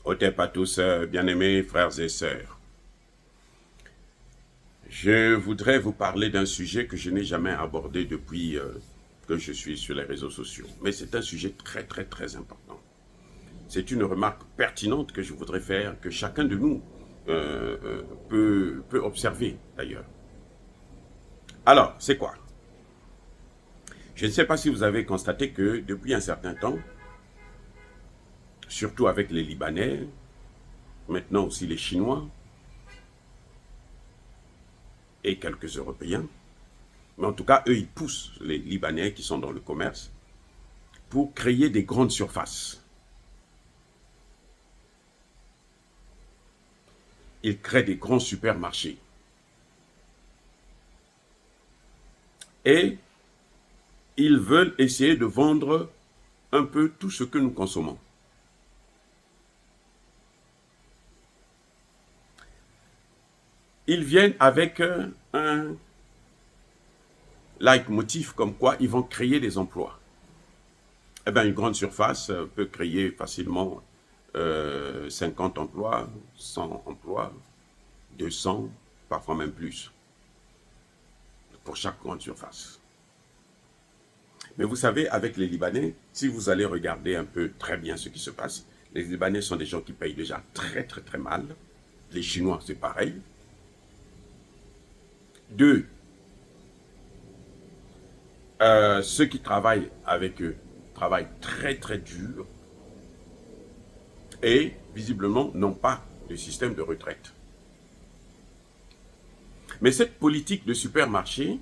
Hotep à tous, bien-aimés frères et sœurs. Je voudrais vous parler d'un sujet que je n'ai jamais abordé depuis que je suis sur les réseaux sociaux. Mais c'est un sujet très important. C'est une remarque pertinente que je voudrais faire, que chacun de nous peut observer d'ailleurs. Alors, c'est quoi? Je ne sais pas si vous avez constaté que depuis un certain temps, surtout avec les Libanais, maintenant aussi les Chinois et quelques Européens, mais en tout cas, eux, ils poussent les Libanais qui sont dans le commerce pour créer des grandes surfaces. Ils créent des grands supermarchés. Et ils veulent essayer de vendre un peu tout ce que nous consommons. Ils viennent avec un leitmotiv comme quoi ils vont créer des emplois. Eh bien, une grande surface peut créer facilement 50 emplois, 100 emplois, 200, parfois même plus, pour chaque grande surface. Mais vous savez, avec les Libanais, si vous allez regarder un peu très bien ce qui se passe, les Libanais sont des gens qui payent déjà très mal. Les Chinois, c'est pareil. Deux, ceux qui travaillent avec eux travaillent très dur et visiblement n'ont pas de système de retraite. Mais cette politique de supermarché,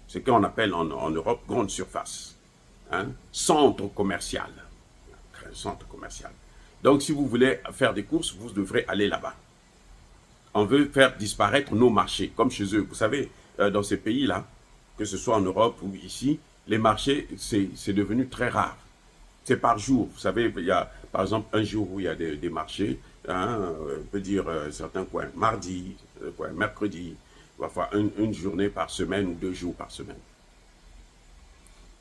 ce qu'on appelle en Europe grande surface, centre commercial. Centre commercial. Donc si vous voulez faire des courses, vous devrez aller là-bas. On veut faire disparaître nos marchés, comme chez eux. Vous savez, dans ces pays-là, que ce soit en Europe ou ici, les marchés, c'est devenu très rare. C'est par jour. Vous savez, il y a par exemple un jour où il y a des marchés, on peut dire certains coins, mardi, mercredi, parfois une journée par semaine ou 2 jours par semaine.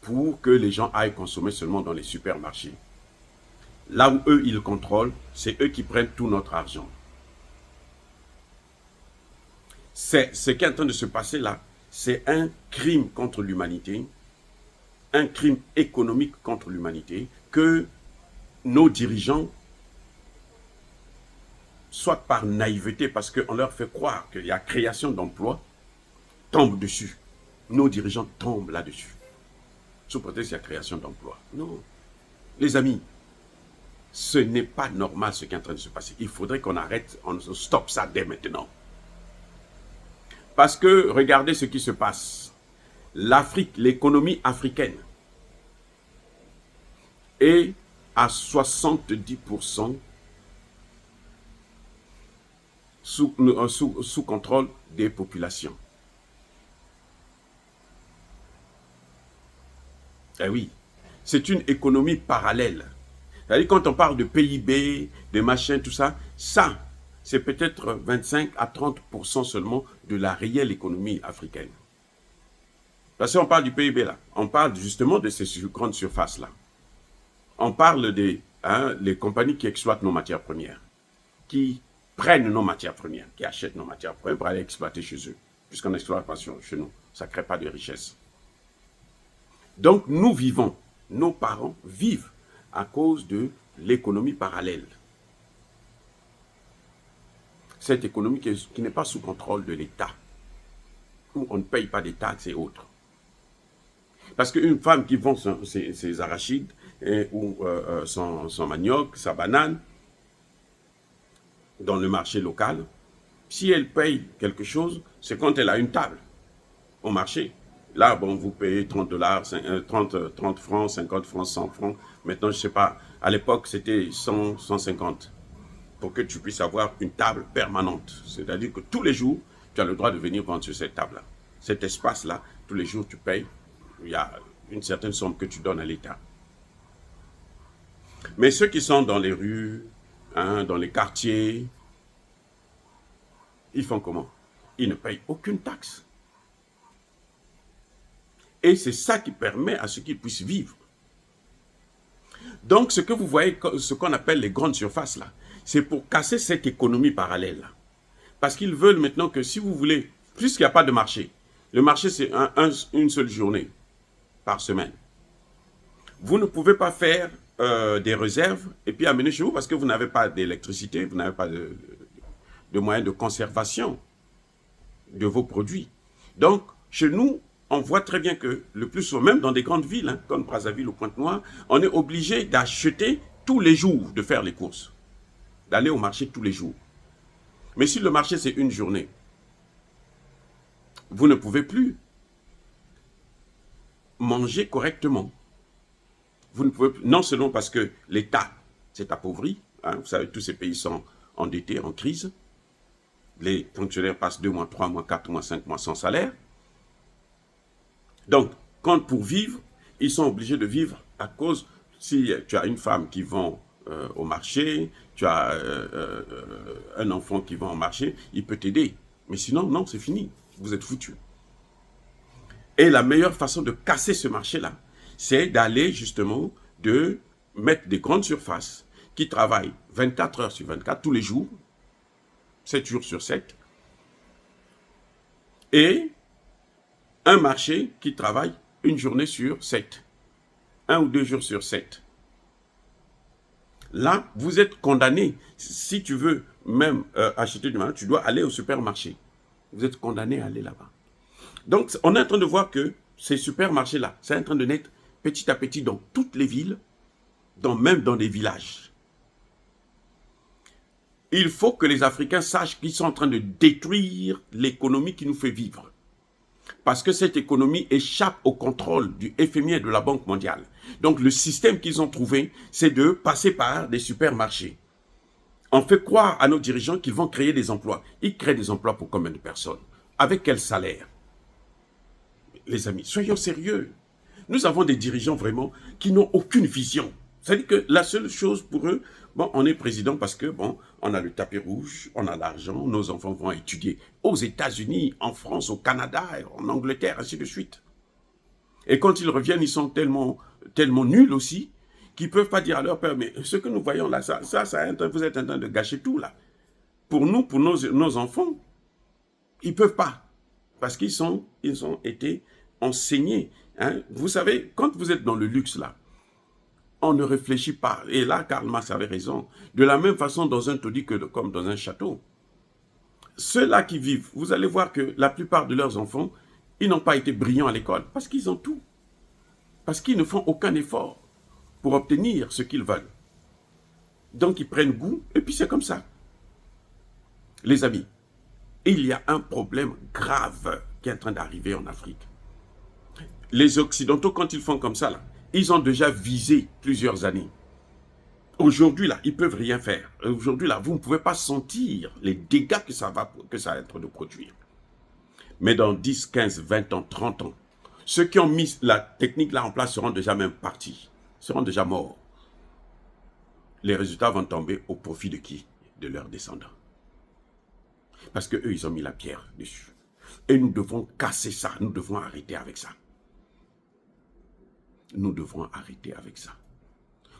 Pour que les gens aillent consommer seulement dans les supermarchés. Là où eux, ils contrôlent, c'est eux qui prennent tout notre argent. C'est ce qui est en train de se passer là, c'est un crime contre l'humanité, un crime économique contre l'humanité, que nos dirigeants, soit par naïveté, parce qu'on leur fait croire qu'il y a création d'emplois, tombent dessus. Nos dirigeants tombent là-dessus. Sous prétexte qu'il y a création d'emplois. Non. Les amis, ce n'est pas normal ce qui est en train de se passer. Il faudrait qu'on arrête, on stoppe ça dès maintenant. Parce que regardez ce qui se passe. L'Afrique, l'économie africaine est à 70% sous contrôle des populations. Eh oui, c'est une économie parallèle. C'est-à-dire quand on parle de PIB, de machin, tout ça, ça, c'est peut-être 25 à 30% seulement de la réelle économie africaine. Parce qu'on parle du PIB là, on parle justement de ces grandes surfaces-là. On parle des les compagnies qui exploitent nos matières premières, qui prennent nos matières premières, qui achètent nos matières premières pour aller exploiter chez eux. Puisqu'on n'exploite pas chez nous, ça ne crée pas de richesse. Donc nous vivons, nos parents vivent à cause de l'économie parallèle. Cette économie qui n'est pas sous contrôle de l'État, où on ne paye pas des taxes et autres. Parce qu'une femme qui vend ses arachides ou son manioc, sa banane, dans le marché local, si elle paye quelque chose, c'est quand elle a une table au marché. Là, bon, vous payez 30 dollars, 30 francs, 50 francs, 100 francs. Maintenant, je ne sais pas, à l'époque, c'était 100, 150 pour que tu puisses avoir une table permanente. C'est-à-dire que tous les jours, tu as le droit de venir vendre sur cette table-là. Cet espace-là, tous les jours, tu payes. Il y a une certaine somme que tu donnes à l'État. Mais ceux qui sont dans les rues, dans les quartiers, ils font comment? Ils ne payent aucune taxe. Et c'est ça qui permet à ceux qui puissent vivre. Donc, ce que vous voyez, ce qu'on appelle les grandes surfaces, là, c'est pour casser cette économie parallèle, là. Parce qu'ils veulent maintenant que si vous voulez, puisqu'il n'y a pas de marché, le marché c'est une seule journée par semaine. Vous ne pouvez pas faire des réserves et puis amener chez vous parce que vous n'avez pas d'électricité, vous n'avez pas de moyens de conservation de vos produits. Donc, chez nous, on voit très bien que le plus souvent, même dans des grandes villes, hein, comme Brazzaville ou Pointe-Noire, on est obligé d'acheter tous les jours, de faire les courses, d'aller au marché tous les jours. Mais si le marché c'est une journée, vous ne pouvez plus manger correctement. Vous ne pouvez plus, non seulement parce que l'État s'est appauvri, hein, vous savez, tous ces pays sont endettés, en crise, les fonctionnaires passent 2 mois, 3 mois, 4 mois, 5 mois sans salaire. Donc, quand pour vivre, ils sont obligés de vivre à cause, si tu as une femme qui vend au marché, tu as un enfant qui vend au marché, il peut t'aider. Mais sinon, non, c'est fini, vous êtes foutu. Et la meilleure façon de casser ce marché-là, c'est d'aller justement, de mettre des grandes surfaces qui travaillent 24 heures sur 24, tous les jours, 7 jours sur 7, et un marché qui travaille une journée sur 7, 1 ou 2 jours sur 7. Là, vous êtes condamné. Si tu veux même acheter du marché, tu dois aller au supermarché. Vous êtes condamné à aller là-bas. Donc, on est en train de voir que ces supermarchés-là, c'est en train de naître petit à petit dans toutes les villes, même dans des villages. Il faut que les Africains sachent qu'ils sont en train de détruire l'économie qui nous fait vivre. Parce que cette économie échappe au contrôle du FMI et de la Banque mondiale. Donc le système qu'ils ont trouvé, c'est de passer par des supermarchés. On fait croire à nos dirigeants qu'ils vont créer des emplois. Ils créent des emplois pour combien de personnes? Avec quel salaire? Les amis, soyons sérieux. Nous avons des dirigeants vraiment qui n'ont aucune vision. C'est-à-dire que la seule chose pour eux, bon, on est président parce que, bon, on a le tapis rouge, on a l'argent, nos enfants vont étudier aux États-Unis, en France, au Canada, en Angleterre, ainsi de suite. Et quand ils reviennent, ils sont tellement nuls aussi, qu'ils ne peuvent pas dire à leur père, mais ce que nous voyons là, vous êtes en train de gâcher tout là. Pour nous, pour nos enfants, ils ne peuvent pas. Parce qu'ils ont été enseignés. Hein. Vous savez, quand vous êtes dans le luxe là, on ne réfléchit pas. Et là, Karl Marx avait raison. De la même façon dans un taudis que comme dans un château. Ceux-là qui vivent, vous allez voir que la plupart de leurs enfants, ils n'ont pas été brillants à l'école. Parce qu'ils ont tout. Parce qu'ils ne font aucun effort pour obtenir ce qu'ils veulent. Donc ils prennent goût, et puis c'est comme ça. Les amis, il y a un problème grave qui est en train d'arriver en Afrique. Les Occidentaux, quand ils font comme ça, là, ils ont déjà visé plusieurs années. Aujourd'hui, là, ils ne peuvent rien faire. Aujourd'hui, là, vous ne pouvez pas sentir les dégâts que ça va être de produire. Mais dans 10, 15, 20 ans, 30 ans, ceux qui ont mis la technique là en place seront déjà même partis, seront déjà morts. Les résultats vont tomber au profit de qui? De leurs descendants. Parce qu'eux, ils ont mis la pierre dessus. Et nous devons casser ça, nous devons arrêter avec ça. Nous devons arrêter avec ça.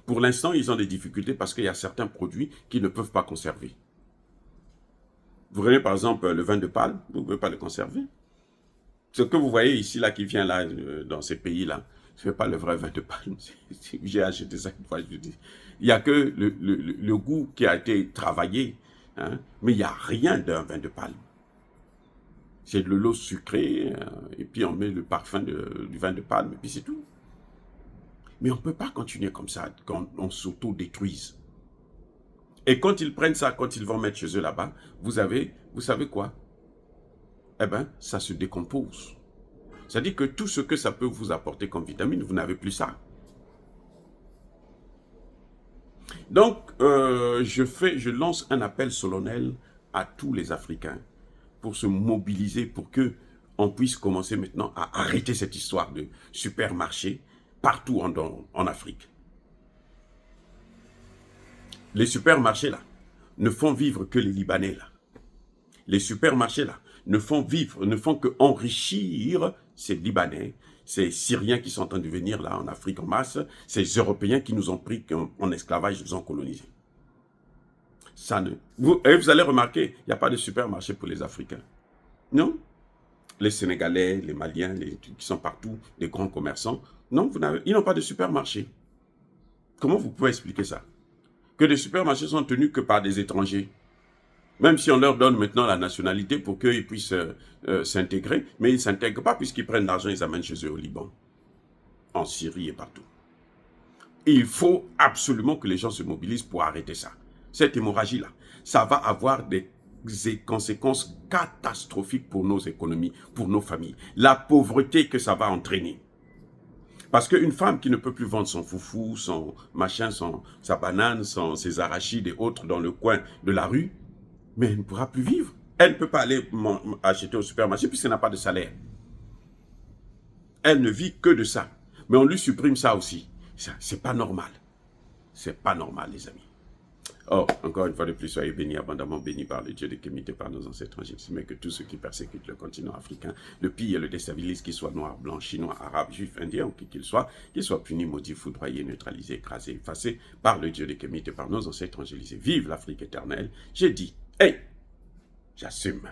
Pour l'instant, ils ont des difficultés parce qu'il y a certains produits qu'ils ne peuvent pas conserver. Vous prenez par exemple le vin de palme, vous ne pouvez pas le conserver. Ce que vous voyez ici, là, qui vient là, dans ces pays-là, ce n'est pas le vrai vin de palme. J'ai acheté ça une fois, je dis. Il n'y a que le goût qui a été travaillé, hein, mais il n'y a rien d'un vin de palme. C'est de l'eau sucrée, et puis on met le parfum du vin de palme, et puis c'est tout. Mais on ne peut pas continuer comme ça, quand on s'auto-détruise. Et quand ils prennent ça, quand ils vont mettre chez eux là-bas, vous savez quoi? Eh bien, ça se décompose. C'est-à-dire que tout ce que ça peut vous apporter comme vitamine, vous n'avez plus ça. Donc, je lance un appel solennel à tous les Africains pour se mobiliser, pour qu'on puisse commencer maintenant à arrêter cette histoire de supermarché partout en Afrique. Les supermarchés là ne font vivre que les Libanais là. Les supermarchés là ne font que enrichir ces Libanais, ces Syriens qui sont en train de venir là en Afrique en masse, ces Européens qui nous ont pris en esclavage, nous ont colonisés. Ça ne... vous allez remarquer, il n'y a pas de supermarché pour les Africains. Non. Les Sénégalais, les Maliens, qui sont partout, les grands commerçants, non, ils n'ont pas de supermarché. Comment vous pouvez expliquer ça? Que les supermarchés sont tenus que par des étrangers. Même si on leur donne maintenant la nationalité pour qu'ils puissent s'intégrer, mais ils ne s'intègrent pas puisqu'ils prennent l'argent, ils amènent chez eux au Liban, en Syrie et partout. Il faut absolument que les gens se mobilisent pour arrêter ça. Cette hémorragie-là, ça va avoir des conséquences catastrophiques pour nos économies, pour nos familles. La pauvreté que ça va entraîner. Parce qu'une femme qui ne peut plus vendre son foufou, son machin, sa banane, ses arachides et autres dans le coin de la rue, mais elle ne pourra plus vivre. Elle ne peut pas aller acheter au supermarché puisqu'elle n'a pas de salaire. Elle ne vit que de ça. Mais on lui supprime ça aussi. C'est pas normal. C'est pas normal, les amis. Oh, encore une fois de plus, soyez bénis, abondamment bénis par le Dieu de Kémité, par nos ancêtres angéliques, mais que tous ceux qui persécutent le continent africain, le pillent et le déstabilisent, qu'ils soient noirs, blancs, chinois, arabes, juifs, indiens, ou qui qu'ils soient punis, maudits, foudroyés, neutralisés, écrasés, effacés par le Dieu de Kémité, par nos ancêtres angélisés. Vive l'Afrique éternelle. J'ai dit, hey, j'assume.